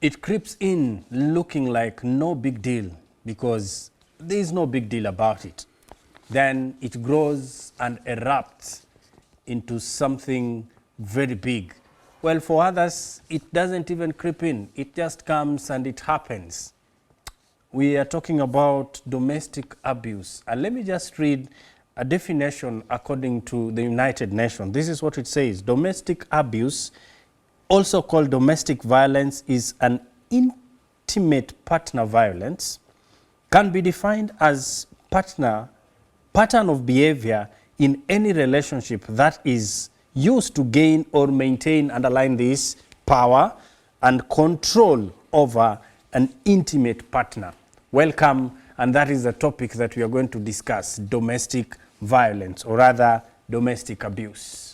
It creeps in looking like no big deal because there is no big deal about it. Then it grows and erupts into something very big. Well, for others, it doesn't even creep in. It just comes and it happens. We are talking about domestic abuse. And let me just read a definition according to the United Nations. This is what it says. Domestic abuse, also called domestic violence, is an intimate partner violence, can be defined as pattern of behavior in any relationship that is used to gain or maintain, underline this, power and control over an intimate partner. Welcome, and that is the topic that we are going to discuss, domestic violence, or rather domestic abuse.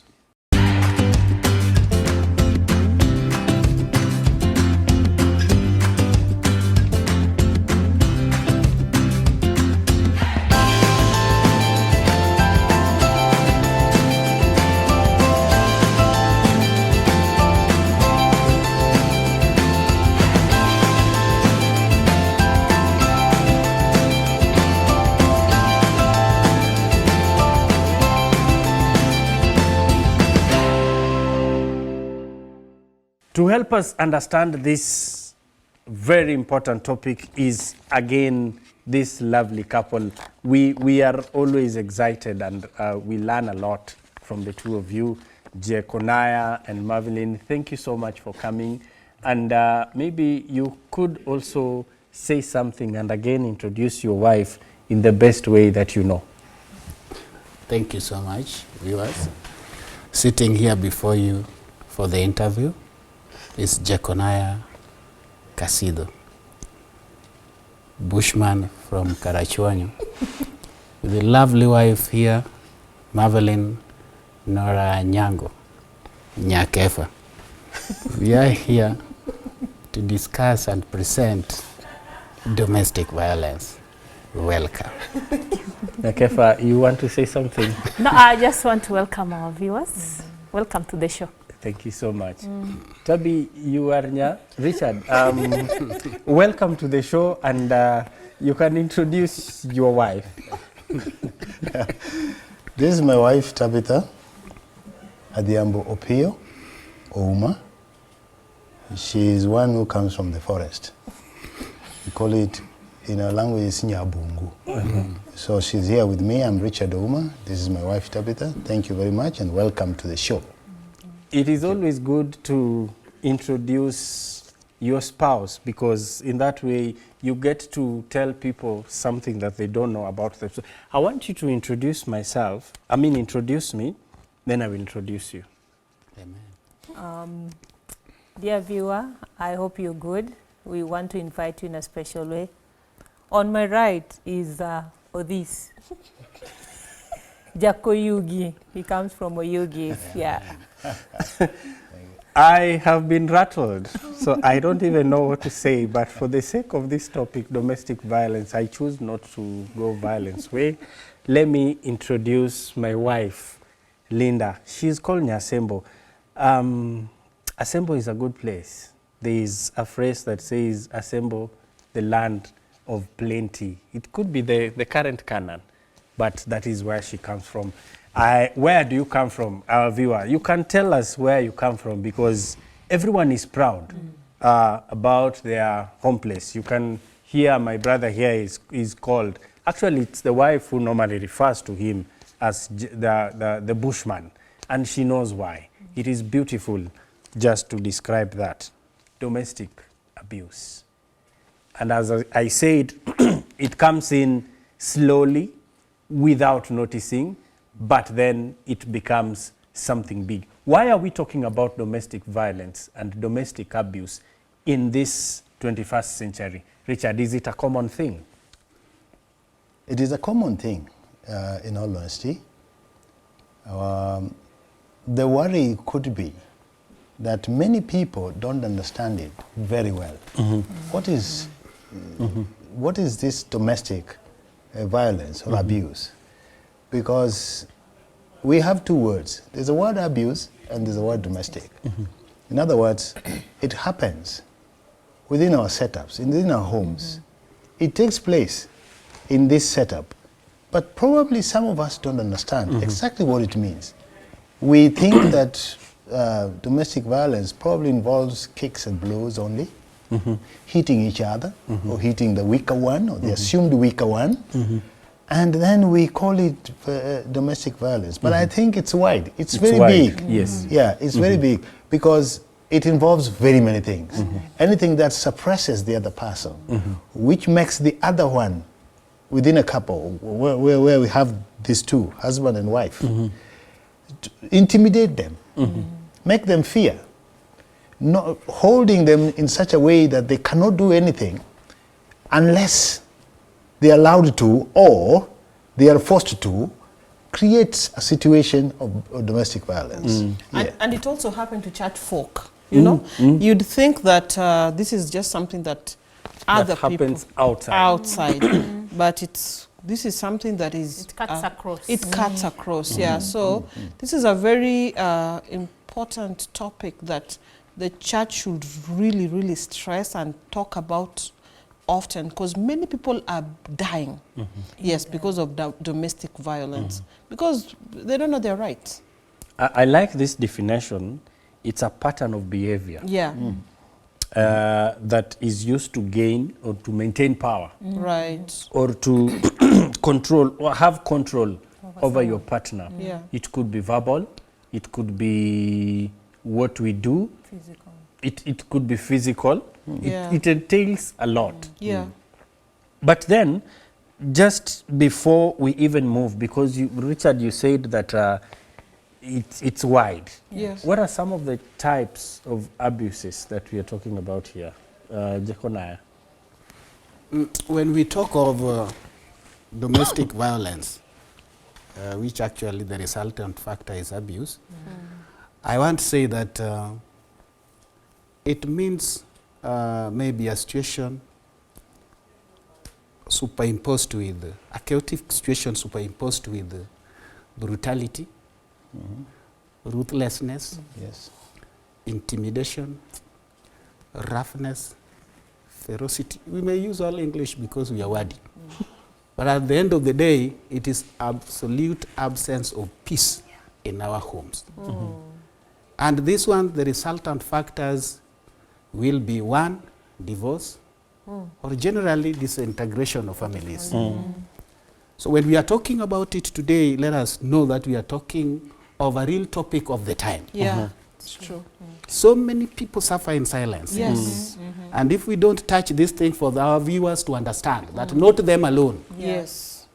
To help us understand this very important topic is, again, this lovely couple. We are always excited and we learn a lot from the two of you, Jeconiah and Marvelyn. Thank you so much for coming. And maybe you could also say something and again introduce your wife in the best way that you know. Thank you so much, viewers. Sitting here before you for the interview is Jeconiah Casido, bushman from Karachuonyo, with a lovely wife here, Marvelyn Nora Nyango, Nyakefa. We are here to discuss and present domestic violence. Welcome. Nyakefa, you want to say something? No, I just want to welcome our viewers. Welcome to the show. Thank you so much. Tabi, you are Nya. Richard, welcome to the show, and you can introduce your wife. This is my wife, Tabitha Adhiambo Opio Ouma. She is one who comes from the forest. We call it, in our language, Nyabungu. So she's here with me. I'm Richard Ouma. This is my wife, Tabitha. Thank you very much, and welcome to the show. It is always good to introduce your spouse, because in that way you get to tell people something that they don't know about them. So I want you to introduce me, then I will introduce you. Amen. Dear viewer, I hope you're good. We want to invite you in a special way. On my right is Odis. Jakoyugi. He comes from Oyugi. Yeah. I have been rattled, so I don't even know what to say, but for the sake of this topic, domestic violence, I choose not to go violence way. Let me introduce my wife, Linda. She's called Nyasembo. Asembo is a good place. There is a phrase that says, Asembo, the land of plenty. It could be the current Canaan, but that is where she comes from. Where do you come from, our viewer? You can tell us where you come from, because everyone is proud about their home place. You can hear my brother here is called, actually it's the wife who normally refers to him as the bushman, and she knows why. It is beautiful just to describe that. Domestic abuse. And as I said, it comes in slowly, without noticing, but then it becomes something big. Why are we talking about domestic violence and domestic abuse in this 21st century? Richard, is it a common thing? It is a common thing, in all honesty. The worry could be that many people don't understand it very well. What is this domestic violence or abuse? Because we have two words. There's the word abuse and there's the word domestic. In other words, it happens within our setups, within our homes. It takes place in this setup. But probably some of us don't understand exactly what it means. We think that domestic violence probably involves kicks and blows only, hitting each other, or hitting the weaker one, or the assumed weaker one, and then we call it domestic violence. But I think it's wide. It's very wide, big. yes. Yeah, it's very big because it involves very many things. Anything that suppresses the other person, which makes the other one within a couple, where we have these two, husband and wife, to intimidate them, make them fear, not holding them in such a way that they cannot do anything unless they are allowed to or they are forced to, creates a situation of domestic violence. Yeah. And it also happened to church folk. You know, you'd think that this is just something that other happens people outside. But this is something that is It cuts across. It cuts across, yeah. So this is a very important topic that the church should really, really stress and talk about often, because many people are dying, yes, because of domestic violence, because they don't know their rights. I like this definition. It's a pattern of behavior Yeah, that is used to gain or to maintain power right. or to control or have control over your partner. Yeah. It could be verbal, it could be what we do, Physical. it could be physical. Yeah. It entails a lot. Yeah. But then, just before we even move, because Richard, you said that it's wide. Yes. What are some of the types of abuses that we are talking about here? Jeconiah? When we talk of domestic violence, which actually the resultant factor is abuse, I want to say that it means maybe a situation superimposed with, a chaotic situation superimposed with brutality, ruthlessness, Yes. intimidation, roughness, ferocity. We may use all English because we are wordy. But at the end of the day, it is absolute absence of peace in our homes. And this one, the resultant factors will be one, divorce, or generally disintegration of families. So when we are talking about it today, let us know that we are talking of a real topic of the time. Yeah, it's true. So many people suffer in silence. Yes. And if we don't touch this thing for our viewers to understand that not them alone, Yes.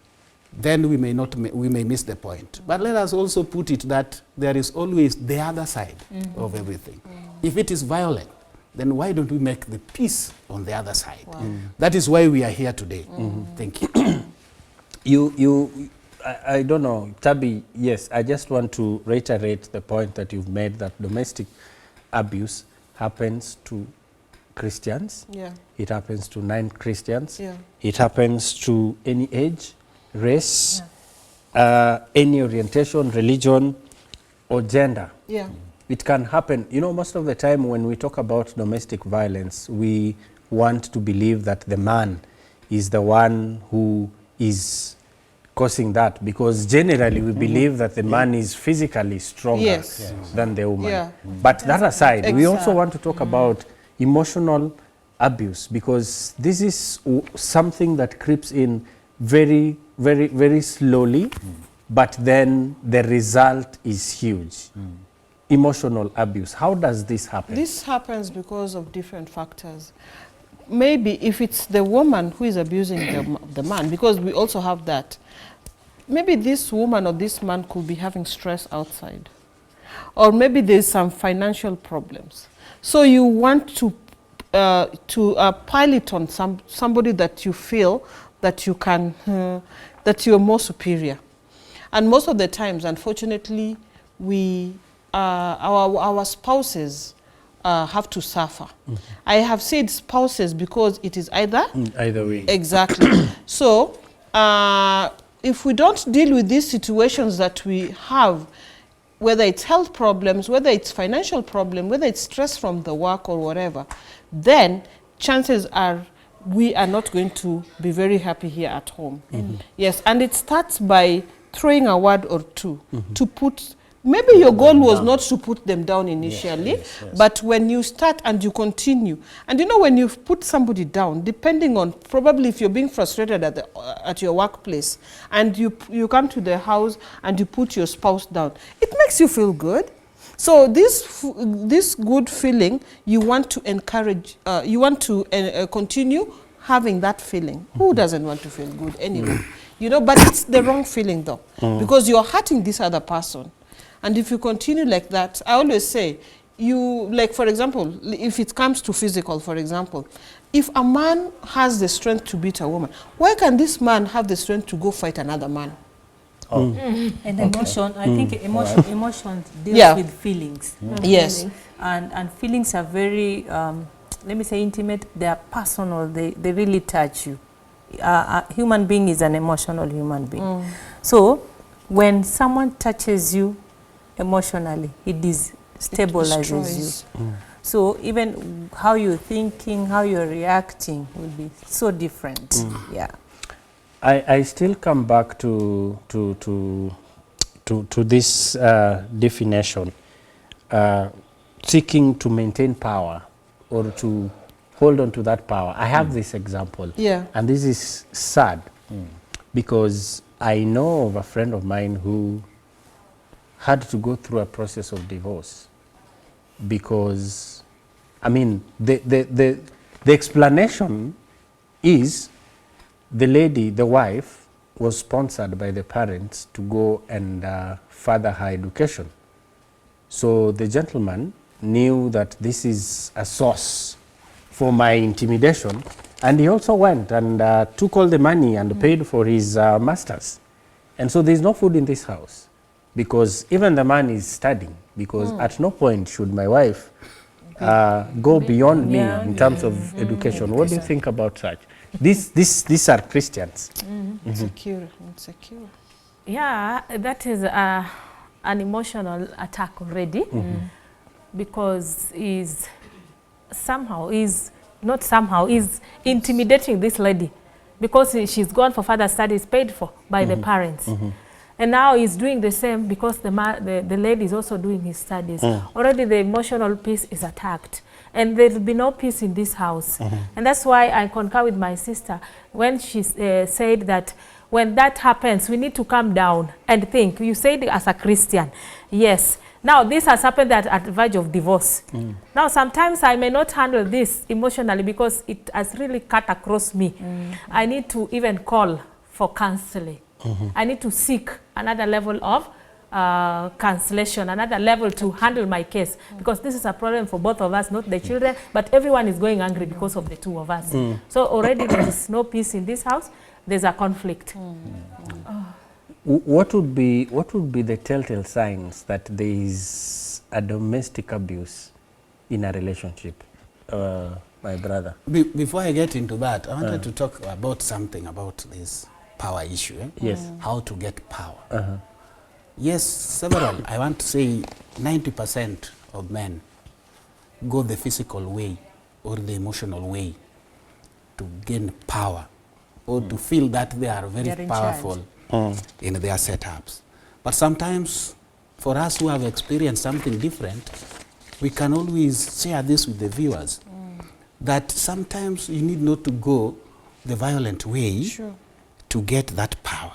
then we may miss the point. But let us also put it that there is always the other side of everything. If it is violent, then why don't we make the peace on the other side? That is why we are here today. Thank you. I don't know, Tabi, yes, I just want to reiterate the point that you've made that domestic abuse happens to Christians. Yeah. It happens to non-Christians. Yeah. It happens to any age, race, any orientation, religion, or gender. Yeah. It can happen. You know, most of the time when we talk about domestic violence, we want to believe that the man is the one who is causing that, because generally we believe that the man is physically stronger than the woman. Yeah. But that aside, we also Exactly. want to talk about emotional abuse, because this is something that creeps in very, very, very slowly, but then the result is huge. Emotional abuse. How does this happen? This happens because of different factors. Maybe if it's the woman who is abusing the man, because we also have that, maybe this woman or this man could be having stress outside. Or maybe there's some financial problems. So you want to pile it on somebody that you feel that you can, that you're more superior. And most of the times, unfortunately, our spouses have to suffer. I have said spouses because it is either Either way. exactly. So if we don't deal with these situations that we have, whether it's health problems, whether it's financial problem, whether it's stress from the work or whatever, then chances are we are not going to be very happy here at home. Yes, and it starts by throwing a word or two to put, maybe your goal was not to put them down initially, yes. but when you start and you continue, and you know when you put somebody down, depending on probably if you're being frustrated at your workplace, and you come to the house and you put your spouse down, it makes you feel good. So this good feeling, you want to encourage, you want to continue having that feeling. Who doesn't want to feel good anyway? You know, but it's the wrong feeling though, because you're hurting this other person. And if you continue like that, I always say, like for example, if it comes to physical, for example, if a man has the strength to beat a woman, why can this man have the strength to go fight another man? And emotion, I think emotion deals Yeah. with feelings. Yes. And feelings are very, let me say intimate, they are personal, they really touch you. A human being is an emotional human being. So when someone touches you emotionally, it destabilizes you. So even how you're thinking, how you're reacting will be so different. Yeah. I still come back to this definition, seeking to maintain power or to hold on to that power. I have this example, and this is sad because I know of a friend of mine who had to go through a process of divorce because, I mean, the explanation is the lady, the wife, was sponsored by the parents to go and further her education. So the gentleman knew that this is a source for my intimidation, and he also went and took all the money and paid for his master's. And so there's no food in this house because even the man is studying, because at no point should my wife go beyond me in terms of education. What do you think about such? These are Christians. Insecure. Yeah, that is an emotional attack already, because is intimidating this lady because she's gone for further studies paid for by the parents. And now he's doing the same because the lady is also doing his studies. Already the emotional piece is attacked. And there will be no peace in this house. And that's why I concur with my sister when she said that when that happens, we need to calm down and think. You said as a Christian, yes. Now this has happened at the verge of divorce. Now sometimes I may not handle this emotionally because it has really cut across me. I need to even call for counseling. I need to seek another level of cancellation, another level to handle my case, because this is a problem for both of us, not the children, but everyone is going angry because of the two of us. So already there is no peace in this house. There's a conflict. What would be the telltale signs that there is a domestic abuse in a relationship, my brother? Before I get into that, I wanted to talk about something about this power issue. Yes. How to get power. Yes, several. I want to say 90% of men go the physical way or the emotional way to gain power or to feel that they are very powerful in their setups. But sometimes, for us who have experienced something different, we can always share this with the viewers, that sometimes you need not to go the violent way to get that power.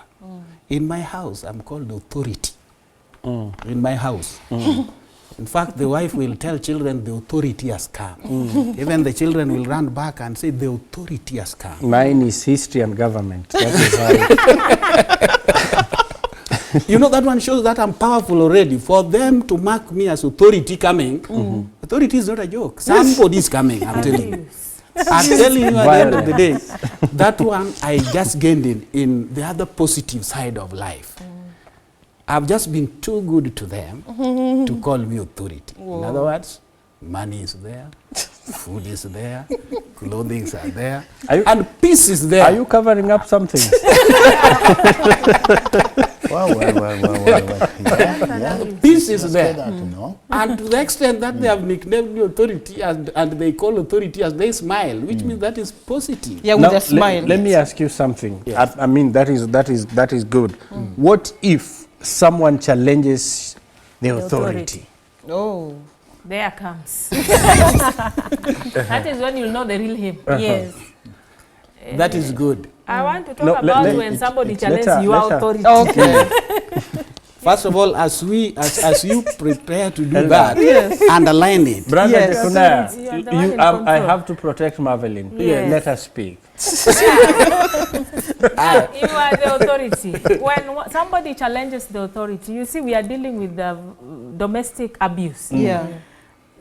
In my house, I'm called authority. In my house. In fact, the wife will tell children the authority has come. Even the children will run back and say the authority has come. Mine is history and government. That is how You know, that one shows that I'm powerful already. For them to mark me as authority coming, authority is not a joke. Somebody is coming, I'm telling you. I'm telling you at the end of the day, that one I just gained in the other positive side of life. I've just been too good to them to call me authority. In other words, money is there, food is there, clothing are there, and peace is there. Are you covering up something? Well. Yeah. Peace is Let's there. get that, you know. And to the extent that they have nicknamed the authority and they call authority as they smile, which means that is positive. Yeah, with Now, a smile. Let me ask you something. Yes. I mean, that is good. What if someone challenges the authority? Oh. There comes. That is when you'll know the real him. Yes. That is good. I want to talk No, about let- when somebody let challenges her- your let her. authority. Okay. First of all, as you prepare to do Elder. that, underline it. Brother Yes. Jeconiah, You are the one in I control. have to protect Marvelyn. Yes. Let her speak. You are the authority. When somebody challenges the authority, you see, we are dealing with the domestic abuse. Yeah.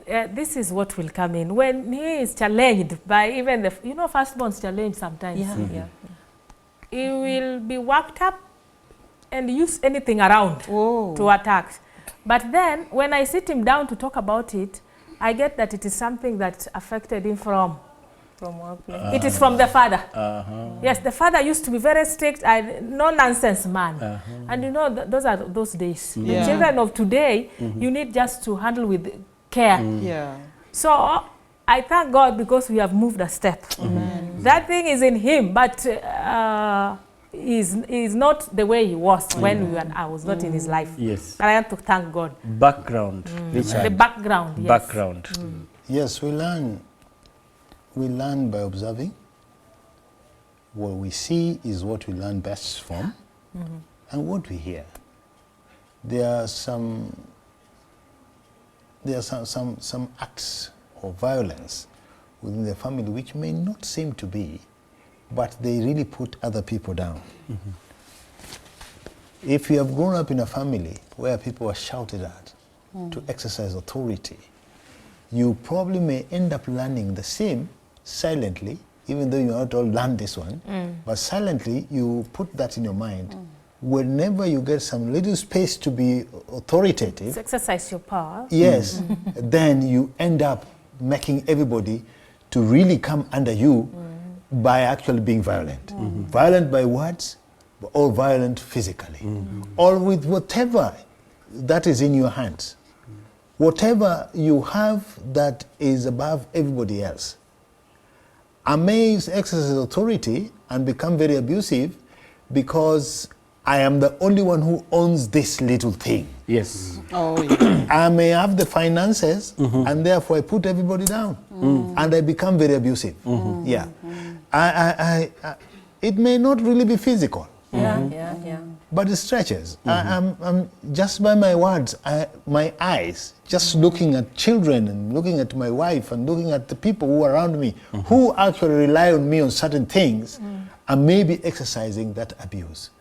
This is what will come in. When he is challenged by even the, firstborns challenge sometimes. Yeah. He will be worked up and use anything around Oh. to attack. But then, when I sit him down to talk about it, I get that it is something that affected him from Workplace. it is from the father. Yes, the father used to be very strict and no-nonsense man. And those are those days. Yeah. The children of today, you need just to handle with care. Yeah. So I thank God because we have moved a step. That thing is in him, but is not the way he was when I was not in his life. Yes. But I have to thank God. Background. The Richard. background, yes. Background. Yes, we learn by observing. What we see is what we learn best from, and what we hear. There are some acts of violence within the family which may not seem to be, but they really put other people down. If you have grown up in a family where people are shouted at to exercise authority, you probably may end up learning the same silently, even though you not all learn this one, but silently you put that in your mind. Whenever you get some little space to be authoritative, To exercise your power. yes, then you end up making everybody to really come under you by actually being violent. Violent by words or violent physically. Or with whatever that is in your hands. Whatever you have that is above everybody else. I may exercise authority and become very abusive because I am the only one who owns this little thing. Yes. Oh, yeah. I may have the finances and therefore I put everybody down and I become very abusive. Yeah. It may not really be physical, Yeah. but it stretches. I'm just by my words, my eyes, just looking at children and looking at my wife and looking at the people who are around me who actually rely on me on certain things, I may be exercising that abuse.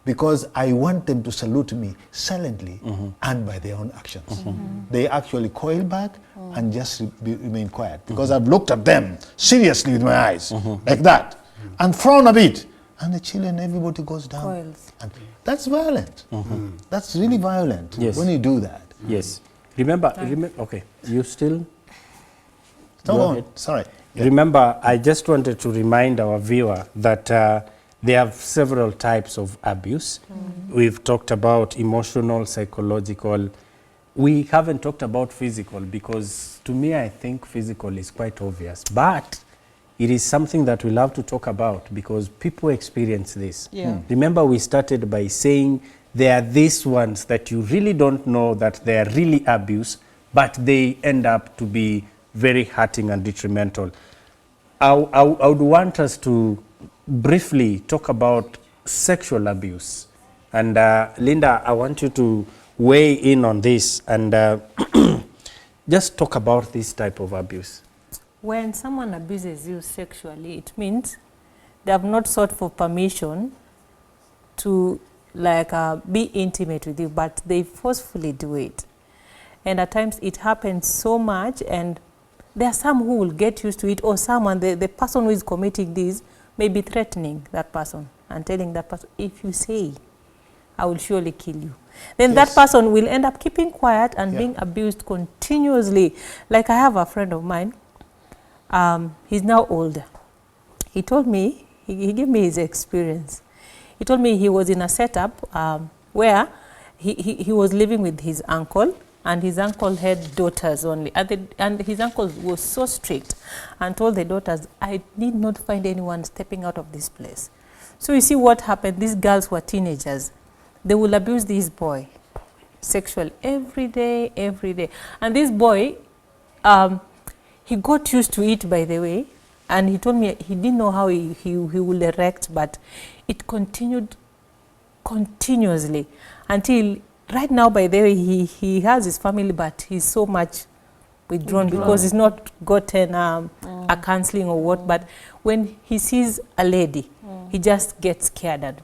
Because I want them to salute me silently and by their own actions. They actually coil back and just remain quiet. Because I've looked at them seriously with my eyes, like that, and frown a bit. And the children, everybody goes down. Coils. And that's violent. That's really violent Yes. when you do that. Yes. Remember, okay, you still? No, Go on. ahead. Sorry. Remember, I just wanted to remind our viewer that there are several types of abuse. We've talked about emotional, psychological. We haven't talked about physical because to me, I think physical is quite obvious. But it is something that we'll have to talk about because people experience this. Yeah. Remember, we started by saying there are these ones that you really don't know that they are really abuse, but they end up to be very hurting and detrimental. I would want us to briefly talk about sexual abuse. And Linda, I want you to weigh in on this and just talk about this type of abuse. When someone abuses you sexually, it means they have not sought for permission to be intimate with you, but they forcefully do it. And at times it happens so much, and there are some who will get used to it, or someone, the person who is committing this may be threatening that person and telling that person, if you say, I will surely kill you. Then Yes. that person will end up keeping quiet and Yeah. being abused continuously. Like I have a friend of mine, he's now older. He told me, he gave me his experience. He told me he was in a setup where he was living with his uncle, and his uncle had daughters only. And his uncle was so strict and told the daughters, I need not find anyone stepping out of this place. So you see what happened? These girls were teenagers. They will abuse this boy sexually every day. And this boy, he got used to it, by the way. And he told me he didn't know how he will erect, but it continued continuously until right now, by the way, he has his family, but he's so much withdrawn because he's not gotten a counseling or what. But when he sees a lady, he just gets scared.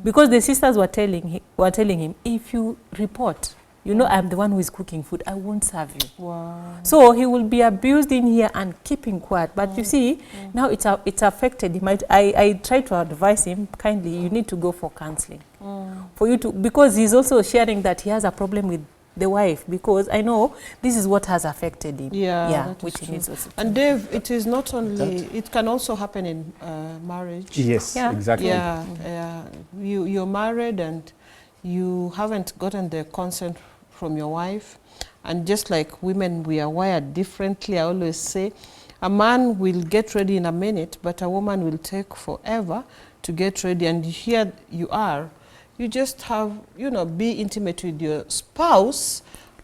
Because the sisters were telling him, if you report, you know, I'm the one who is cooking food, I won't serve you. Wow. So he will be abused in here and keeping quiet. But you see, now it's affected him. I try to advise him kindly, you need to go for counseling. For you to, because he's also sharing that he has a problem with the wife, because I know this is what has affected him. Yeah, which he needs also. And Dave, it is not only, it can also happen in marriage. Yes, Yeah. exactly. Yeah, you're married and you haven't gotten the consent from your wife. And just like women, we are wired differently. I always say a man will get ready in a minute, but a woman will take forever to get ready. And here you are. You just have, you know, be intimate with your spouse,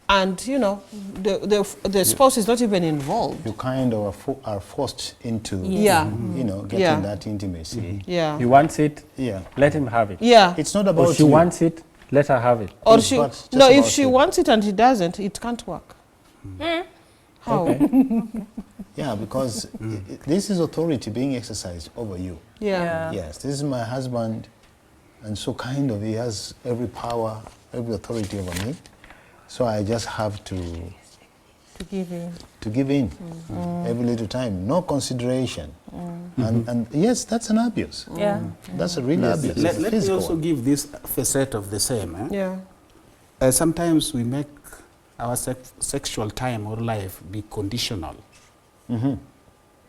and, you know, the spouse is not even involved. You kind of are forced into, Yeah. you know, getting that intimacy. Yeah. He wants it, Yeah. let him have it. Yeah. It's not Or about she you. wants it, let her have it. Or It's she, not just no, if about she you. wants it and he doesn't, it can't work. How? Okay. Yeah, because this is authority being exercised over you. Yeah. Yes, this is my husband, and so kind of he has every power, every authority over me. So I just have to give in. give in every little time, no consideration. And yes, that's an abuse. Yeah. That's a real abuse. Let It's me physical also one. give this facet of the same. Yeah. Sometimes we make our sexual time or life be conditional.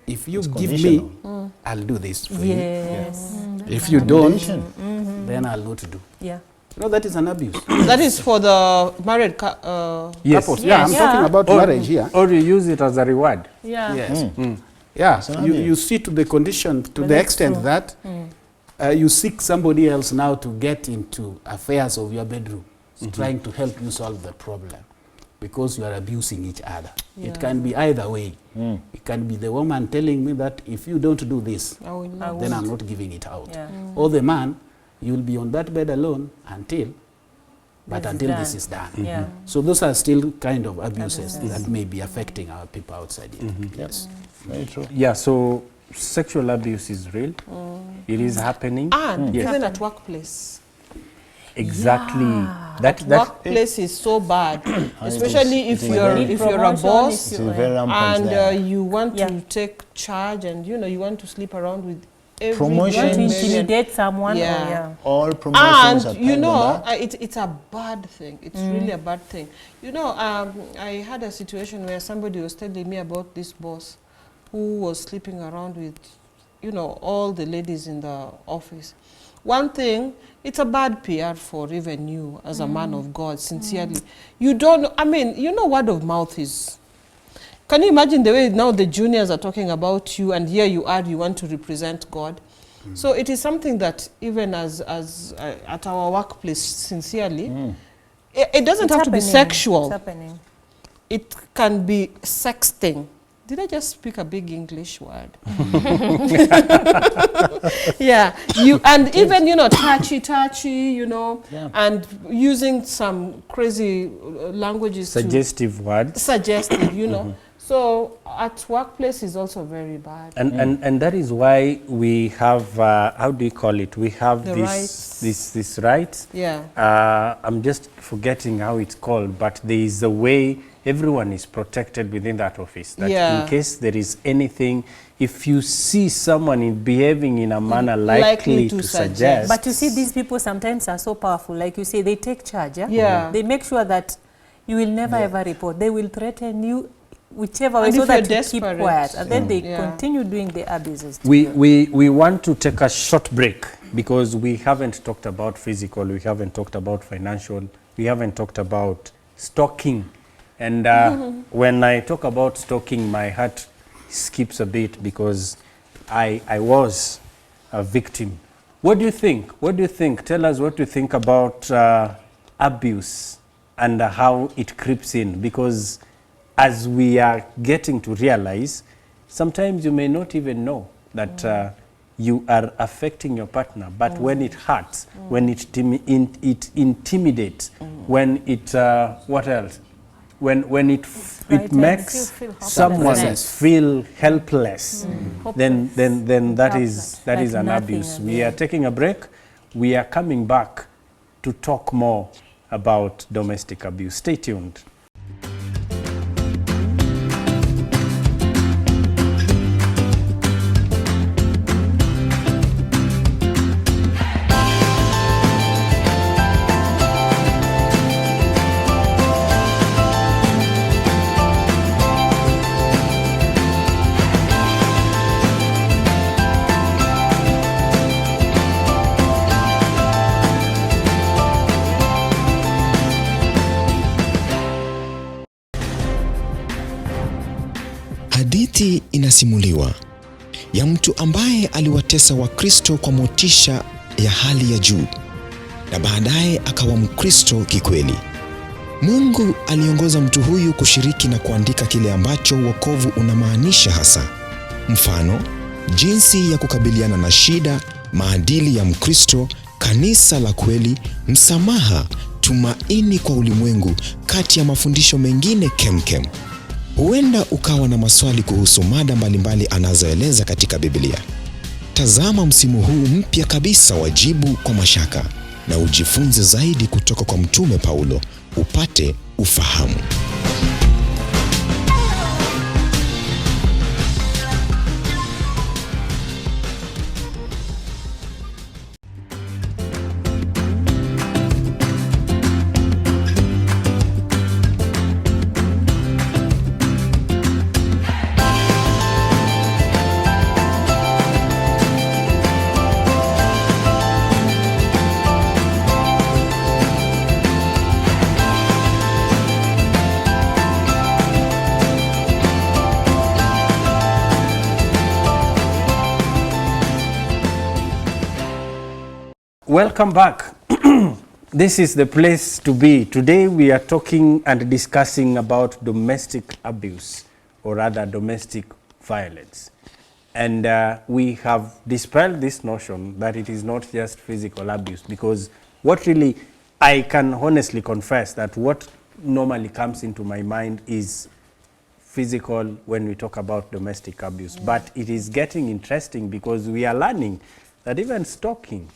If you It's give conditional. me, I'll do this for you. Yes. If you don't, Condition. then I'll not do. Yeah. You know, that is an abuse. That is for the married Yes. Couples. Yeah, I'm Yes. talking about Or- marriage here. Or you use it as a reward. Yeah. Yes. Yeah, It's an you abuse. see to the condition, to But the that's extent true. that you seek somebody else now to get into affairs of your bedroom, trying to help you solve the problem, because you are abusing each other. Yeah. It can be either way. It can be the woman telling me that if you don't do this, I will I not. then I'm not giving it out. Yeah. Or the man, you'll be on that bed alone until This is until done. this is done. Yeah. So those are still kind of abuses Abuses. that may be affecting our people outside here. Yes. Very true. Yeah, so sexual abuse is real. It is happening. And Yes. even at workplace. Exactly. Yeah. That Workplace is so bad, especially it if is you're very- if you're a Promotion, boss if It's very rampant and there. you want Yeah. to take charge, and you know you want to sleep around with every Promotion. You want to Yes. intimidate someone? Yeah. Or yeah. All promotions are And you timed know, on that. it's a bad thing. It's really a bad thing. You know, I had a situation where somebody was telling me about this boss who was sleeping around with, you know, all the ladies in the office. One thing, it's a bad PR for even you as a man of God, sincerely. You don't, I mean, you know, word of mouth is. Can you imagine the way now the juniors are talking about you, and here you are, you want to represent God? So it is something that even as at our workplace, sincerely, it doesn't It's have to be happening. sexual. It's happening. It can be sexting. Did I just speak a big English word? Yeah, you and even, you know, touchy, you know, Yeah. and using some crazy languages to suggestive words. suggestive, you know. So at workplace is also very bad. And that is why we have, how do you call it? We have The rights. this right. Yeah. I'm just forgetting how it's called, but there is a way everyone is protected within that office. That Yeah. in case there is anything, if you see someone behaving in a manner likely to suggest. But you see, these people sometimes are so powerful. Like you say, they take charge. Yeah. Yeah. They make sure that you will never ever report. They will threaten you, whichever way, And so if that you're you keep desperate, quiet, and then they Yeah. continue doing the abuses. to we, you. we want to take a short break. because we haven't talked about physical, we haven't talked about financial, we haven't talked about stalking. And when I talk about stalking, my heart skips a bit because I was a victim. What do you think? What do you think? Tell us what you think about abuse and how it creeps in, because as we are getting to realize, sometimes you may not even know that you are affecting your partner, but when it hurts, when it intimidates, when it, what else? When it Frightens, makes you feel helpless. someone feel helpless, then that is Like an nothing abuse. We again. are taking a break. We are coming back to talk more about domestic abuse. Stay tuned. Hadithi inasimuliwa ya mtu ambaye aliwatesa Wakristo kwa motisha ya hali ya juu na baadaye akawa Mkristo kikweli. Mungu aliongoza mtu huyu kushiriki na kuandika kile ambacho wokovu unamaanisha hasa. Mfano, jinsi ya kukabiliana na shida, maadili ya Mkristo, kanisa la kweli, msamaha, tumaini kwa ulimwengu, kati ya mafundisho mengine kemkem. Huenda ukawa na maswali kuhusu mada mbalimbali anazoeleza katika Biblia. Tazama msimu huu mpya kabisa wa Jibu kwa Mashaka na ujifunze zaidi kutoka kwa Mtume Paulo, upate ufahamu. Welcome back. This is the place to be. Today we are talking and discussing about domestic abuse, or rather domestic violence. And we have dispelled this notion that it is not just physical abuse, because what really, I can honestly confess that what normally comes into my mind is physical when we talk about domestic abuse. But it is getting interesting because we are learning that even stalking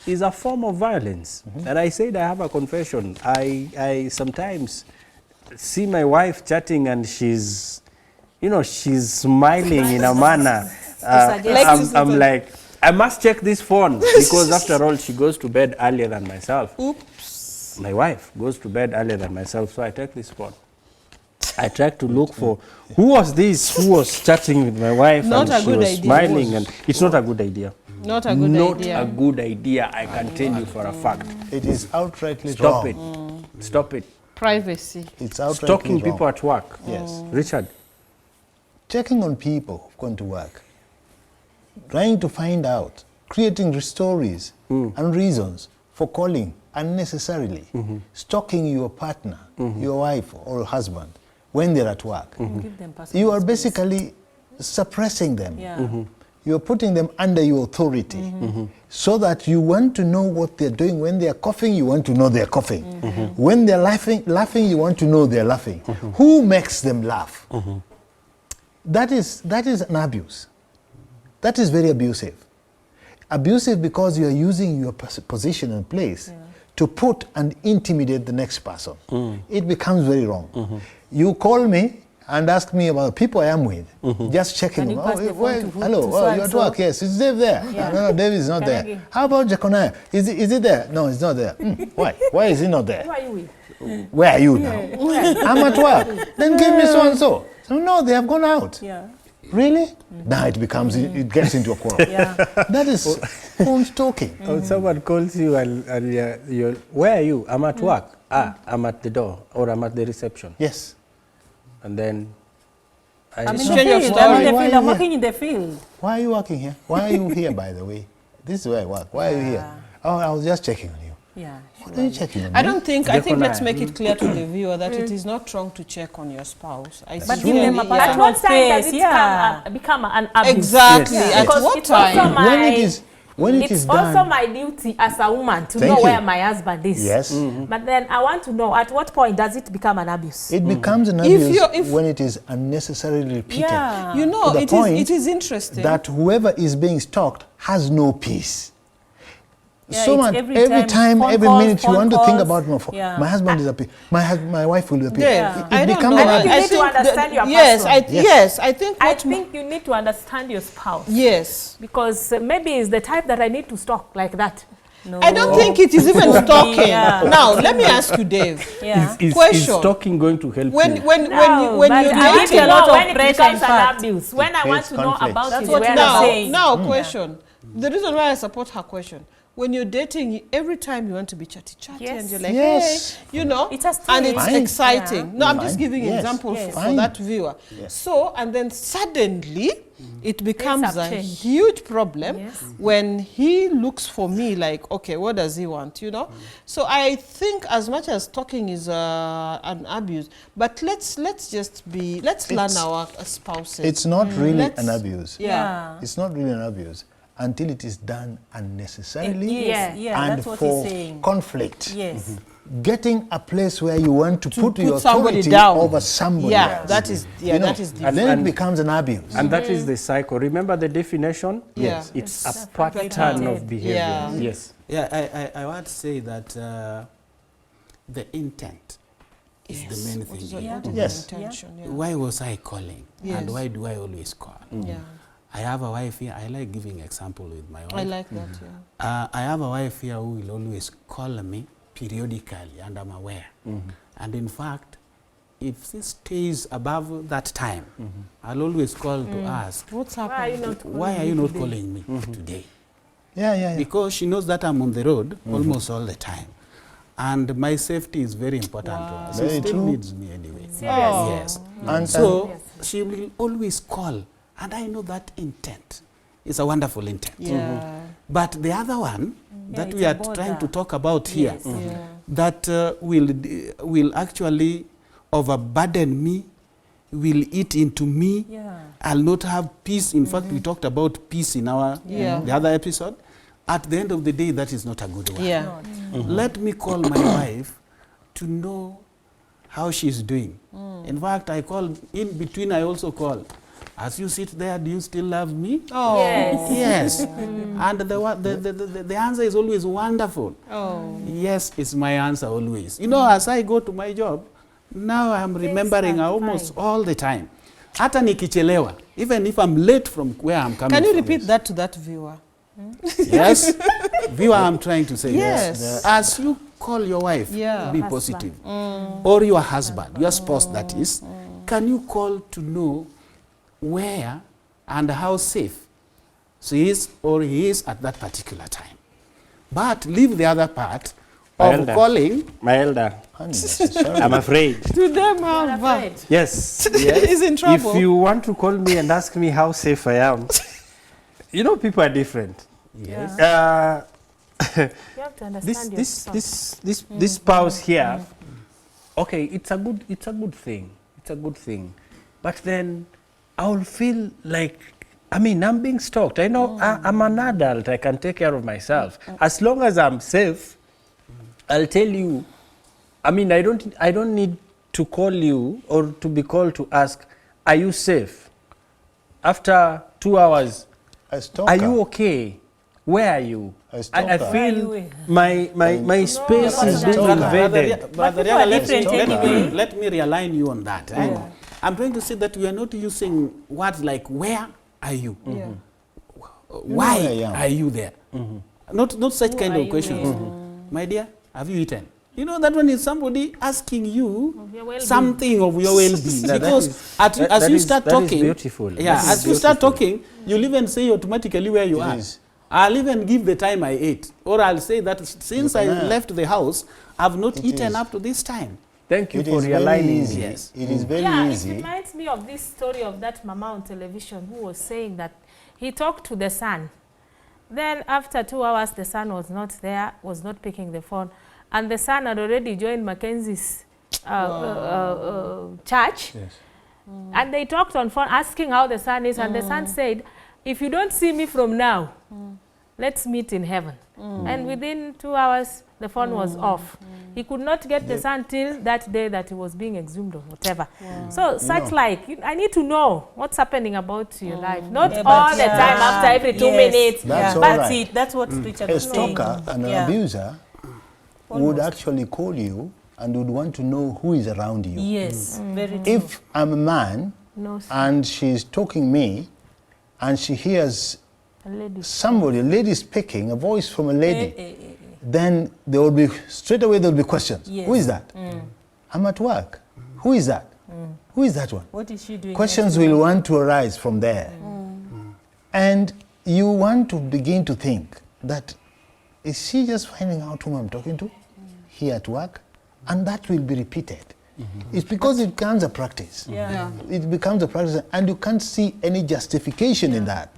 is a form of violence. And I said I have a confession. I sometimes see my wife chatting and she's, you know, she's smiling in a manner. I'm like, I must check this phone because after all, she goes to bed earlier than myself. Oops. My wife goes to bed earlier than myself, so I take this phone. I tried to look for who was this, who was chatting with my wife, Not and a she good was idea. smiling, and it's not a good idea. Not a good Not idea. a good idea, I can tell you for a fact. It is outrightly Stop wrong. it. Stop it. Privacy. It's outrightly Stalking wrong. people at work. Yes. Richard, Checking on people who've gone to work, trying to find out, creating stories and reasons for calling unnecessarily, stalking your partner, your wife or husband when they're at work. Give them personal You are space. basically suppressing them. Yeah. You're putting them under your authority so that you want to know what they're doing. When they're coughing, you want to know they're coughing. When they're laughing, you want to know they're laughing. Who makes them laugh? That is an abuse. That is very abusive. Abusive because you are using your position and place to put and intimidate the next person. It becomes very wrong. You call me and ask me about the people I am with, just checking. Can you pass the phone to who- hello, to so oh, and you're at so? work, yes. Is Dave there? Yeah. No, Dave is not Can I there. give- How about Jeconiah? Is he there? No, he's not there. Why? Why is he not there? Who are you with? Where are you now? I'm at work. Then give me so and so. So no, they have gone out. Yeah. Really? Now it becomes, it gets into a quarrel. Yeah. That is phone stalking. Or someone calls you and you're, where are you? I'm at work. I'm at the door, or I'm at the reception. Yes. And then I'm in Change the your field. story. I'm in the Why field. are I'm you working in the field. Why are you working here? Why are you here, by the way? This is where I work. Why are you here? Oh, I was just checking on you. Yeah. What are you checking on I me? don't think, I think let's Recognize. make it clear to the viewer that it is not wrong to check on your spouse. I But think give them a really, At personal what time does space. it Yeah. become an abuse? Exactly. Yes. At Because what it's also time? my, When it it's is also done. my duty as a woman to Thank know you. where my husband is. Yes. But then I want to know, at what point does it become an abuse? It becomes an If abuse you're- if- when it is unnecessarily repeated. Yeah. You know, To the it point is interesting. That whoever is being stalked has no peace. Yeah, So it's much, every every time, time, phone every calls, minute you phone want to think calls. about Yeah. my husband is appear, my wife will appear. Dave, Yeah. I It don't becomes know. an I think you abuse. need to understand your yes, person. yes, I think I what think you need to understand your spouse. yes. Because maybe it's the type that I need to stalk like that. No. I don't think it is even stalking. Yeah. Now, let me ask you, Dave. Yeah. is Question. stalking going to help When you? when No, when but you're I need dating- to a know lot of when it pressure, becomes in an fact. abuse. When I want creates to know conflict. about That's it, what when now- I now, saying. now question. The reason why I support her question, when you're dating, every time you want to be chatty Yes. and you're like, Yes. hey, you know, It has to and be. it's Fine. exciting. No, I'm just Fine. giving Yes. example Yes. for Fine. that viewer. Yes. So, and then suddenly, it becomes have a changed. huge problem Yes. when he looks for me like, okay, what does he want, you know? So I think as much as talking is an abuse, but let's learn It's- our spouses. It's not really Let's- an abuse. Yeah. It's not really an abuse until it is done unnecessarily Yes. Yeah. and That's what for he's saying. conflict. Yes. Getting a place where you want to put your somebody authority down. over somebody Yeah, else. that is You know, that is and then And- it becomes an abuse. And that is the cycle. Remember the definition? Yeah. It's It's a pattern repeated. of behavior. Yeah. Yes. Yeah, I want to say that the intent is the main What thing is, here. what is Yes. the intention? Yeah. Why was I calling? Yes. And why do I always call? Yeah. I have a wife here. I like giving example with my wife. I like that. Yeah. I have a wife here who will always call me periodically, and I'm aware. And in fact, if this stays above that time, I'll always call to ask, What's Why are you happening? not calling why are me you not today? calling me today? Yeah. Because she knows that I'm on the road almost all the time. And my safety is very important to her. She Very still true. needs me anyway. Seriously? Yes. And So she will always call. And I know that intent is a wonderful intent. Yeah. But the other one Yeah, that it's we a are border. trying to talk about here, Yes. Yeah. that will actually overburden me, will eat into me. Yeah. I'll not have peace. In fact, we talked about peace in our Yeah. the other episode. At the end of the day, that is not a good one. Yeah. Not. Let me call my wife to know how she's doing. In fact, I call in between. I also call. As you sit there, do you still love me? Oh. Yes. Yes. And the answer is always wonderful. Oh. Yes, it's my answer always. You know, as I go to my job, now I'm remembering are almost fine. all the time. Hata nikichelewa, even if I'm late from where I'm coming Can you from. repeat that to that viewer? Yes. Viewer, I'm trying to say Yes. As you call your wife, Yeah. be positive. Or your husband, your spouse that is, can you call to know where and how safe she is or he is at that particular time? But leave the other part of Elder. calling. My elder, unnecessarily. I'm afraid. To them, Not have afraid. Yes. He's in trouble. If you want to call me and ask me how safe I am, you know, people are different. Yes. You have to understand your spouse. This spouse here, okay, it's a good thing. It's a good thing. But then I'll feel like, I mean, I'm being stalked. I know I'm an adult. I can take care of myself. As long as I'm safe, I'll tell you. I mean, I don't need to call you or to be called to ask, are you safe? After 2 hours, A stalker. are you okay? Where are you? A I stalker. feel my space no, is no, being no. invaded. But people are different anyway. let me realign you on that. I'm trying to say that we are not using words like where are you? Yeah. Why where I am. are you there? Not such kind are of you questions. My dear, have you eaten? You know, that one is somebody asking you Of your well-being. something of your well-being. That Because is- as that you is- start that is talking, beautiful. yeah, That is as you start beautiful. talking, you'll even say automatically where you It are. is. I'll even give the time I ate, or I'll say that since I Yeah. left the house, I've not It eaten is. up to this time. Thank you It for is very realigning. easy. Yes. It is very Yeah, it easy. reminds me of this story of that mama on television who was saying that he talked to the son. Then after 2 hours, the son was not there, was not picking the phone. And the son had already joined Mackenzie's church. Yes. And they talked on phone asking how the son is. And the son said, if you don't see me from now, let's meet in heaven. And within 2 hours, the phone was off. He could not get the son till that day that he was being exhumed or whatever. So such I need to know what's happening about your life. Not Yeah, all but the time after every 2 yes. minutes. That's all That's right. it. That's what Richard A was saying. stalker and an Yeah. abuser would actually call you and would want to know who is around you. Yes, very true. If I'm a man No, and she's talking me and she hears a lady. somebody, a lady speaking, a voice from a lady, then there will be, straight away there will be questions. Yes. Who is that? I'm at work. Who is that? Who is that one? What is she doing? Questions will want to arise from there. And you want to begin to think that, is she just finding out whom I'm talking to here at work? And that will be repeated. It's because it becomes a practice. Yeah. It becomes a practice, and you can't see any justification in that.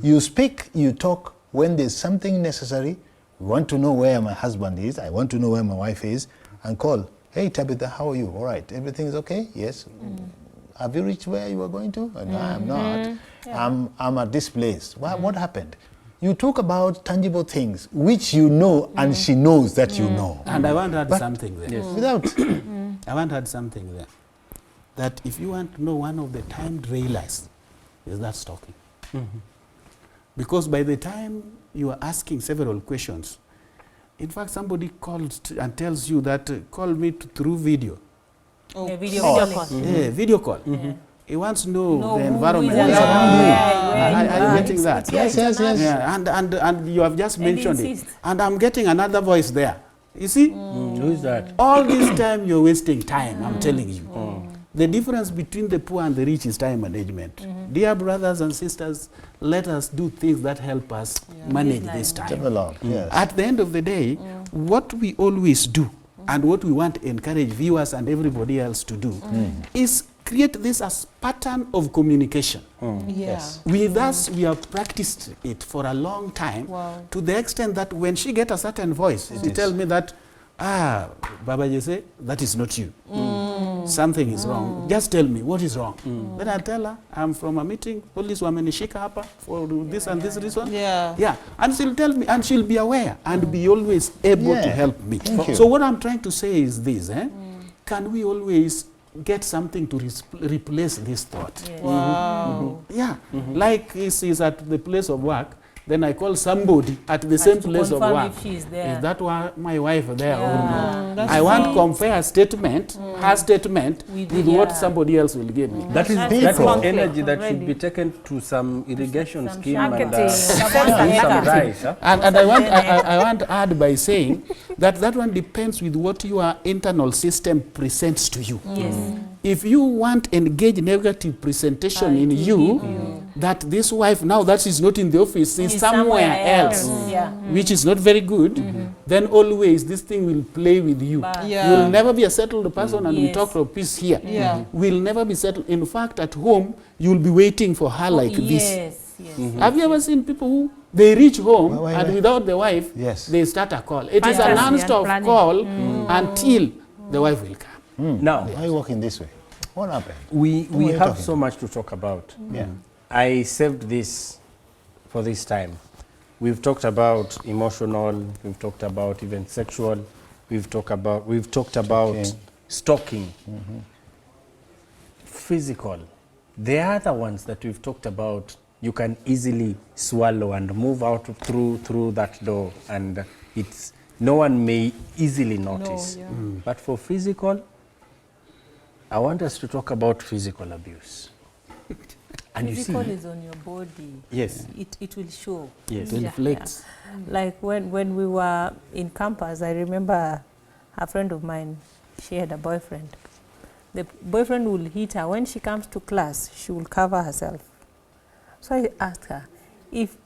You speak, you talk when there's something necessary. You want to know where my husband is, I want to know where my wife is, and call. Hey, Tabitha, how are you? All right, everything is okay? Yes. Have you reached where you were going to? No, I'm not. I'm at this place. What happened? You talk about tangible things, which you know, and she knows that you know. And I want to add But- something there. Yes. Without, I want to add something there. That if you want to know one of the timed railers, is that stalking. Because by the time you are asking several questions, in fact, somebody calls and tells you that, call me through video. Yeah, video Video calling. call. Yeah, video call. He wants to know No, the who environment. is Who is around around you? you? Yeah, Are you getting that? yes, yes, yes. Yeah, and you have just And mentioned it. insist. And I'm getting another voice there. You see? Who is that? All this time you're wasting time, I'm telling you. The difference between the poor and the rich is time management. Dear brothers and sisters, let us do things that help us manage this time. Develop, yes. At the end of the day, what we always do and what we want to encourage viewers and everybody else to do is create this as pattern of communication. Yes. With us, we have practiced it for a long time to the extent that when she gets a certain voice, she tells me that, Baba Jesse, that is not you. Something is wrong. Just tell me what is wrong. Then I tell her, I'm from a meeting, police wamenishika hapa for this and this reason. Yeah. Yeah, and she'll tell me, and she'll be aware and be always able to Yeah. help me. Thank you. So what I'm trying to say is this, can we always get something to replace this thought? Wow. Yeah, like is at the place of work, then I call somebody at the same to place of confirm work. if she's there. Is that my wife there or Yeah. not? That's I want to it. compare a statement, her statement, With with the- what yeah. somebody else will give me. That is people. energy that should Already. be taken to some irrigation Some scheme marketing. and Some do some marketing. rice. Huh? And I want to add by saying that one depends with what your internal system presents to you. Yes. If you want engage negative presentation in you, that this wife now that she's not in the office is Is somewhere else, Yeah. which is not very good, then always this thing will play with you. But- Yeah. You'll never be a settled person, and we Yes. talk of peace here. Yeah. Will never be settled. In fact, at home, you'll be waiting for her like this. Yes, yes. Have you ever seen people who they reach home Why, and why? without the wife, Yes. they start a call? It is a Fantasy and non-stop planning. call until the wife will come. Now, Why are you walking this way? What happened? we are you have talking so to? much to talk about. Yeah. I saved this for this time. We've talked about emotional, we've talked about even sexual, we've talked about Stalking. stalking. Physical. The other ones that we've talked about, you can easily swallow and move out through that door, and it's no one may easily notice. yeah. But for physical, I want us to talk about physical abuse. And you Physical see, is on your body. yes, It will show. yes. It reflects. Like when we were in campus, I remember a friend of mine, she had a boyfriend. The boyfriend will hit her. When she comes to class, she will cover herself. So I asked her, if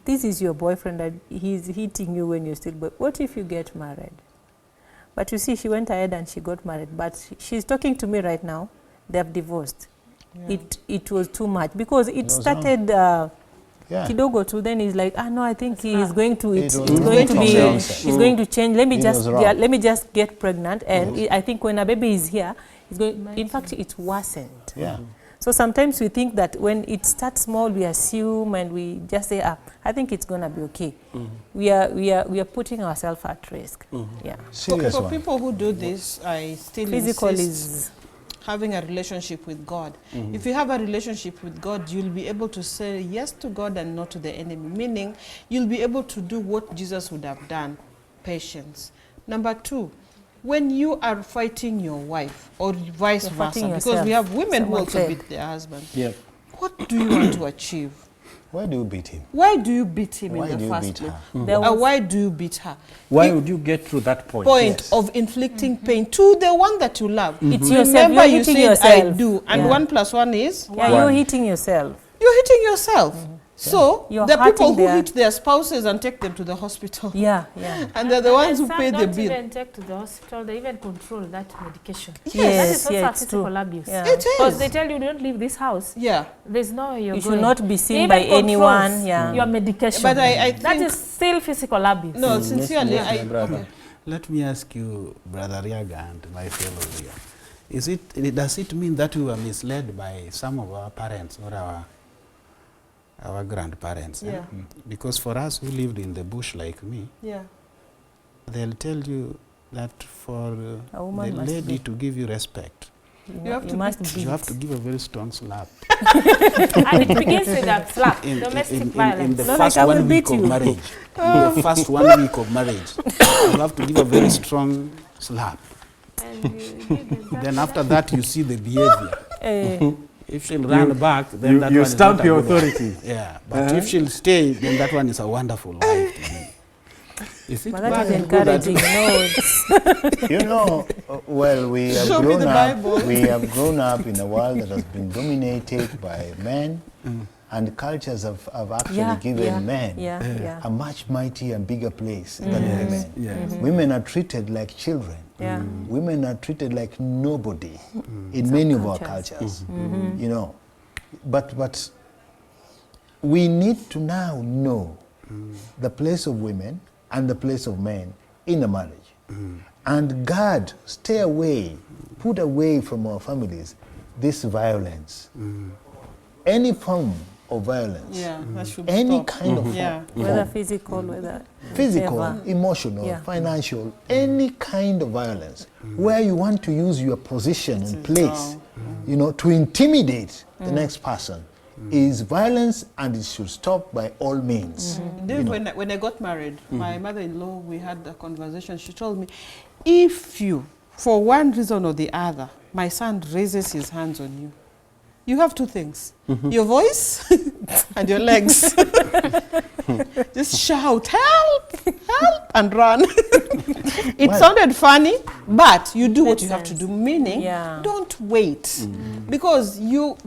this is your boyfriend and he's hitting you when you're still boy, what if you get married? But you see, she went ahead and she got married. But she's talking to me right now. They have divorced. Yeah. It was too much because it was started Yeah. kidogo too. Then he's like, no, I think he is going to. It It's was going to wrong. be. Nonsense. He's going to change. Let me It just. was wrong. Yeah, let me just get pregnant. And I think when a baby is here, it's going. In fact, it's worsened. Yeah. So sometimes we think that when it starts small, we assume and we just say, I think it's going to be okay. We are putting ourselves at risk. Yeah. Serious For one. people who do this, I still Physical insist is. having a relationship with God. If you have a relationship with God, you'll be able to say yes to God and no to the enemy, meaning you'll be able to do what Jesus would have done, patience. Number two, when you are fighting your wife or vice You're versa, fighting because we yourself. have women who Someone also said. beat their husband, Yeah. what do you want to achieve? Why do you beat him? Why do you beat him Why in do the you first beat place? her? There was- Why do you beat her? Why If- would you get to that point? point Yes. of inflicting pain to the one that you love. It's yourself. Remember, You're you hitting said yourself. I do, and Yeah. 1 + 1 is Yeah, One. you're hitting yourself. you're hitting yourself. So You're the people hurting who their- hit their spouses and take them to the hospital, Yeah. and they're the ones who some pay the don't bill. even take to the hospital, they even control that medication. Yes. That is Yes, also yeah, a it's physical true. abuse. Yeah. It Because is. they tell you don't leave this house. Yeah, There's no way you're You should going. not be They seen even by controls anyone. Yeah. Your medication. but I that think is still physical abuse. no, sincerely, yes, my brother. okay. Let me ask you, Brother Riaga and my fellow here, does it mean that we were misled by some of our parents or our grandparents? Yeah. Because for us who lived in the bush like me, Yeah, they'll tell you that for A woman the must lady be- to give you respect, You have to must you beat. have to give a very strong slap. And it begins with a slap, domestic violence. In the Not first like I will 1 week beat of you. marriage, in the first 1 week of marriage, you have to give a very strong slap. And you give them Then after that, you see the behavior. Eh, If she'll run back, then that you one is stamp not a your good one. authority. Yeah, but if she'll stay, then that one is a wonderful wife to me. Is it but that bad is and good that- encouraging. No, it's You know, well, we have Show me grown the up. Bible. We have grown up in a world that has been dominated by men, and cultures have actually Yeah, given yeah, men yeah. a much mighty and bigger place than women. Yes. Women are treated like children. Yeah. Women are treated like nobody in many of our cultures. cultures. You know, but we need to now know the place of women and the place of men in a marriage. And God, stay away, put away from our families this violence. Any form of violence, yeah, that should any stop. kind of Yeah. Whether physical, whether physical, whatever. emotional, Yeah. financial, any kind of violence where you want to use your position and place, you know, to intimidate the next person is violence, and it should stop by all means. Then when I got married, my mother-in-law, we had a conversation. She told me, if you, for one reason or the other, my son raises his hands on you, you have two things, your voice and your legs. Just shout, help, help, and run. It Well- sounded funny, but you do what Makes you have to sense. do, meaning Yeah. don't wait. Because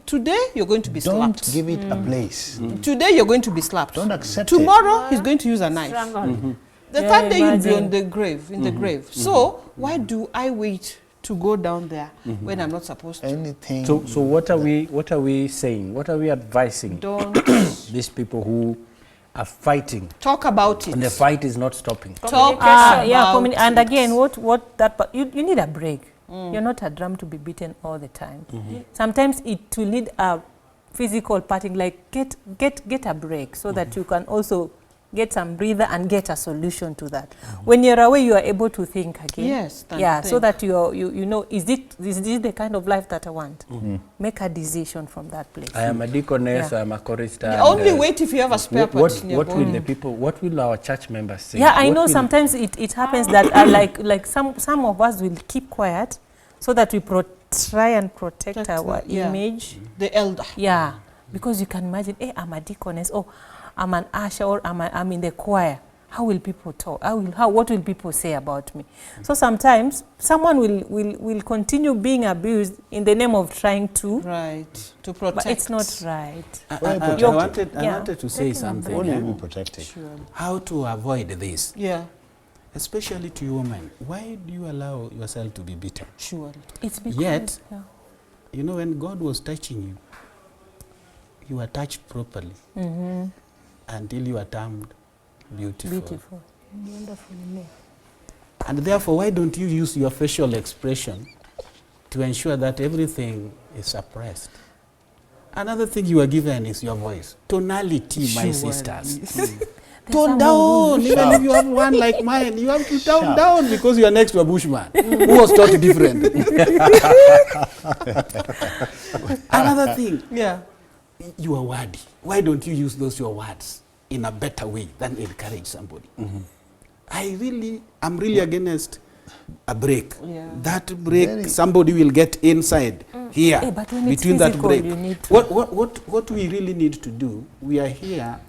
today you're going to be Don't slapped. give it a place. Today you're going to be slapped. Don't accept it. Tomorrow he's going to use a knife. strangle. The Yeah, third day you'll be imagine. on the grave, in the grave. So why do I wait to go down there when I'm not supposed to? Anything. So what are we saying? What are we advising Don't these people who are fighting talk about and the it. fight is not stopping? Talk Yeah, about and it. again, what that you need a break. You're not a drum to be beaten all the time. Sometimes it will need a physical parting, like get a break so that you can also get some breather and get a solution to that. When you're away, you are able to think again. Yes, and Yeah, so think. that you know, is this the kind of life that I want? Make a decision from that place. I am a deaconess, Yeah. I am a chorister. and, Only wait if you have a spare part What in your will body. the people? What will our church members say? Yeah, I What know will- sometimes it happens that like some of us will keep quiet so that we try and protect Protect our the- yeah. image. The elder. Yeah, because you can imagine, hey, I'm a deaconess, or I'm an usher, or I'm in the choir. how will people talk? What will people say about me? So sometimes someone will continue being abused in the name of trying to, Right, to protect. but it's not right. I wanted to say something. Only eh? be protected. Sure. How to avoid this, Yeah, especially to women. Why do you allow yourself to be beaten? surely. It's because Yet, yeah. you know, when God was touching you, you were touched properly until you are termed beautiful. Beautiful. Wonderful name. And therefore, why don't you use your facial expression to ensure that everything is suppressed? Another thing you are given is your voice. Tonality, my sisters. Tone down. Even if you have one like mine, you have to tone down because you are next to a bushman who was taught different. Another thing, Yeah. you are wordy. Why don't you use those your words in a better way than encourage somebody? I'm really against a break. Yeah. That break, somebody will get inside here Eh, but when it's between that physical, break. you need to- What we really need to do, we are here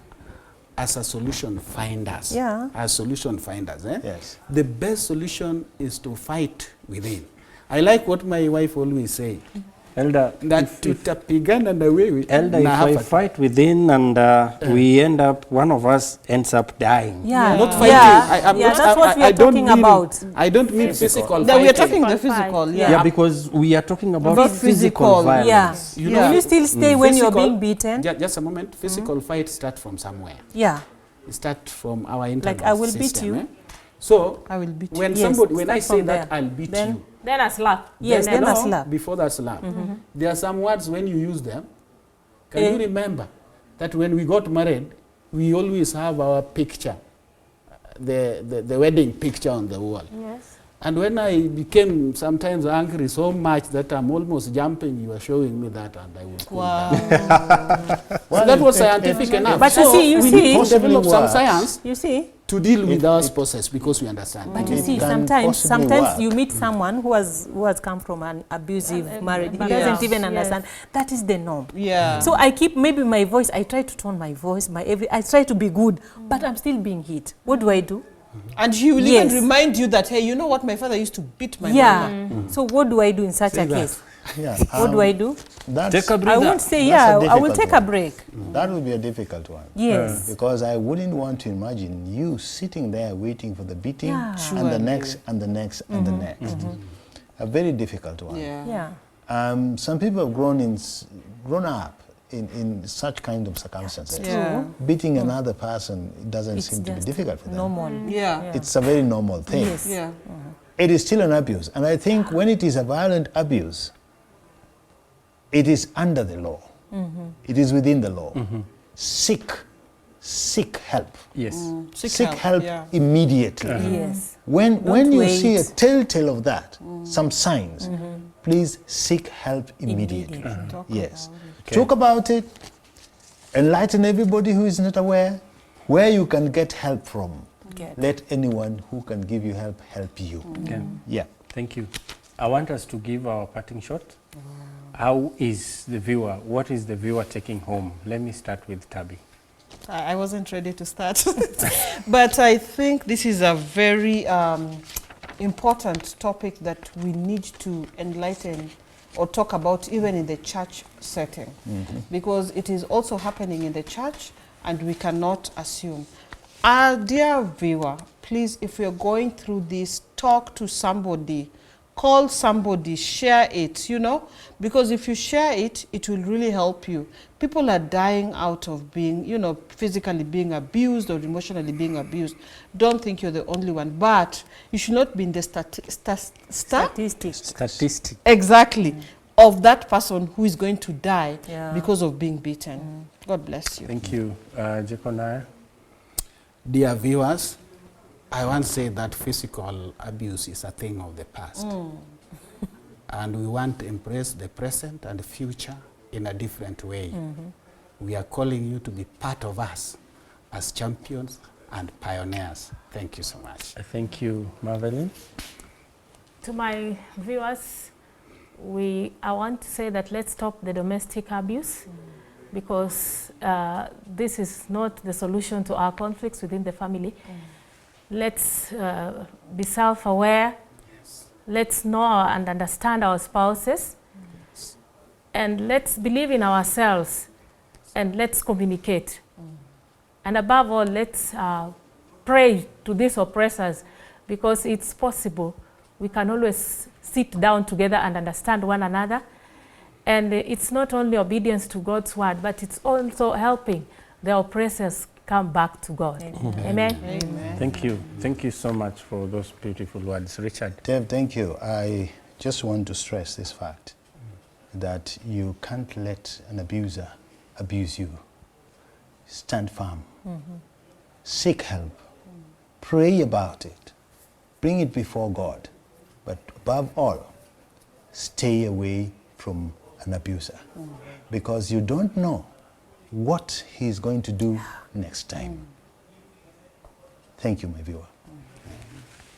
as a solution finders. Yeah. As solution finders. Eh? Yes. The best solution is to fight within. I like what my wife always say, Elder, that tutapigana na wewe Elder, na if I hapa. fight within and we end up, one of us ends up dying. Yeah, Not fighting. yeah, yeah, that's what we are talking about. I don't mean physical Then we are fighting. talking the Physical physical, fight. yeah. Yeah, because we are talking about About physical physical, violence. Yeah. You Yeah. Will you still stay when you're Physical- being beaten? Just a moment. Physical fight start from somewhere. Yeah. It start from our internal I will beat system, you. eh? So I will beat you. when Yes, when I start say from that there. I'll beat Then- you. Then a slap. Yes, there's then a no- slap. Before that slap, there are some words when you use them. Can Eh. you remember that when we got married, we always have our picture, the wedding picture on the wall. Yes. And when I became sometimes angry so much that I'm almost jumping, you are showing me that, and I will cool down. Wow. So that was scientific enough. But you So see- you we see- need to develop some Works. science You see? to deal with our spouses because we understand. But you It see, can sometimes possibly work. you meet someone who has come from an abusive marriage. He Yes. doesn't even Yes. understand. That is the norm. Yeah. So I keep maybe my voice. I try to tone my voice. I try to be good, but I'm still being hit. What do I do? And he will Yes. even remind you that, hey, you know what, my father used to beat my Yeah. mama. So what do I do in such a that. case? Yeah. What do I do? That's, Take a I breather. won't say That's yeah. a I will difficult take a one. break. That would be a difficult one. Yes. Because I wouldn't want to imagine you sitting there waiting for the beating Yeah. and the next and the next and the next. A very difficult one. Yeah. Yeah. Some people have grown up in such kind of circumstances. Yeah. Beating another person doesn't It's seem to be just difficult for them. normal. Yeah. It's a very normal thing. Yes. Yeah. It is still an abuse. And I think when it is a violent abuse, it is under the law. It is within the law. Seek help. Yes. Seek help yeah. immediately. Yes. When you wait. see a telltale of that, some signs, please seek help immediately. Yes. Talk about it. Enlighten everybody who is not aware where you can get help from. Get. Let anyone who can give you help you. Okay. Yeah. Thank you. I want us to give our parting shot. How is the viewer? What is the viewer taking home? Let me start with Tabby. I wasn't ready to start. But I think this is a very important topic that we need to enlighten or talk about even in the church setting. Because it is also happening in the church and we cannot assume. Dear viewer, please, if you're going through this, talk to somebody. Call somebody, share it, you know, because if you share it, it will really help you. People are dying out of being, you know, physically being abused or emotionally being abused. Don't think you're the only one, but you should not be in the Statistics. Statistic. exactly of that person who is going to die Yeah. because of being beaten. God bless you. Thank you. Jeconiah. Dear viewers, I want to say that physical abuse is a thing of the past. And we want to embrace the present and the future in a different way. We are calling you to be part of us as champions and pioneers. Thank you so much. Thank you, Marvelyn. To my viewers, I want to say that let's stop the domestic abuse because this is not the solution to our conflicts within the family. let's be self-aware. Let's know and understand our spouses. And let's believe in ourselves. And let's communicate. And above all, let's pray to these oppressors, because it's possible. We can always sit down together and understand one another. And it's not only obedience to God's word, but it's also helping the oppressors come back to God. Amen. Amen. Thank you. Thank you so much for those beautiful words. Richard. Dave, thank you. I just want to stress this fact that you can't let an abuser abuse you. Stand firm. Seek help. Pray about it. Bring it before God. But above all, stay away from an abuser, because you don't know what he's going to do next time. Thank you, my viewer.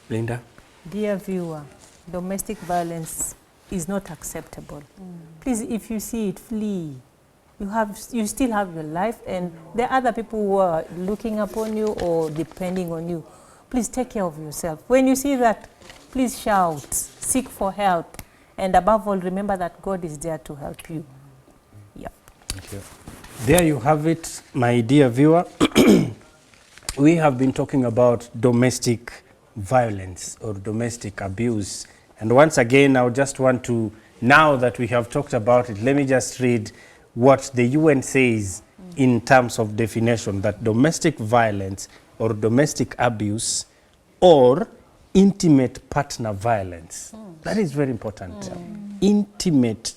Linda. Dear viewer, domestic violence is not acceptable. Please, if you see it, flee. You still have your life, and there are other people who are looking upon you or depending on you. Please take care of yourself. When you see that, please shout, seek for help, and above all, remember that God is there to help you. Yep. Thank you. There you have it, my dear viewer. We have been talking about domestic violence or domestic abuse. And once again, I just want to, now that we have talked about it, let me just read what the UN says in terms of definition, that domestic violence or domestic abuse or intimate partner violence. That is very important. Intimate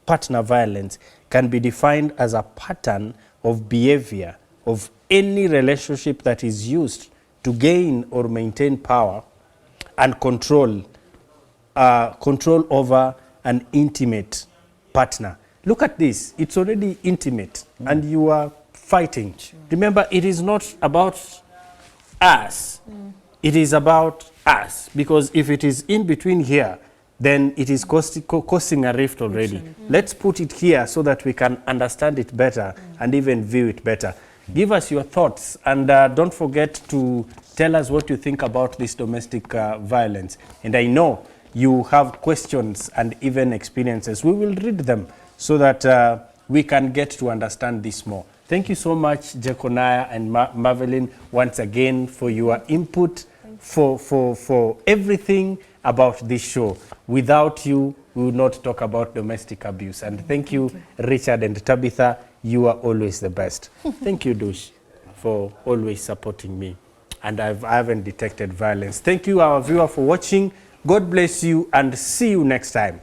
partner violence can be defined as a pattern of behavior of any relationship that is used to gain or maintain power and control over an intimate partner. Look at this. It's already intimate and you are fighting. Remember, it is not about us. It is about us, because if it is in between here, then it is causing a rift already. Let's put it here so that we can understand it better and even view it better. Give us your thoughts, and don't forget to tell us what you think about this domestic violence. And I know you have questions and even experiences. We will read them so that we can get to understand this more. Thank you so much, Jeconiah and Marvelyn, once again for your input, for everything about this show. Without you, we would not talk about domestic abuse. And thank you, Richard and Tabitha. You are always the best. Thank you, Dush, for always supporting me. And I haven't detected violence. Thank you, our viewer, for watching. God bless you, and see you next time.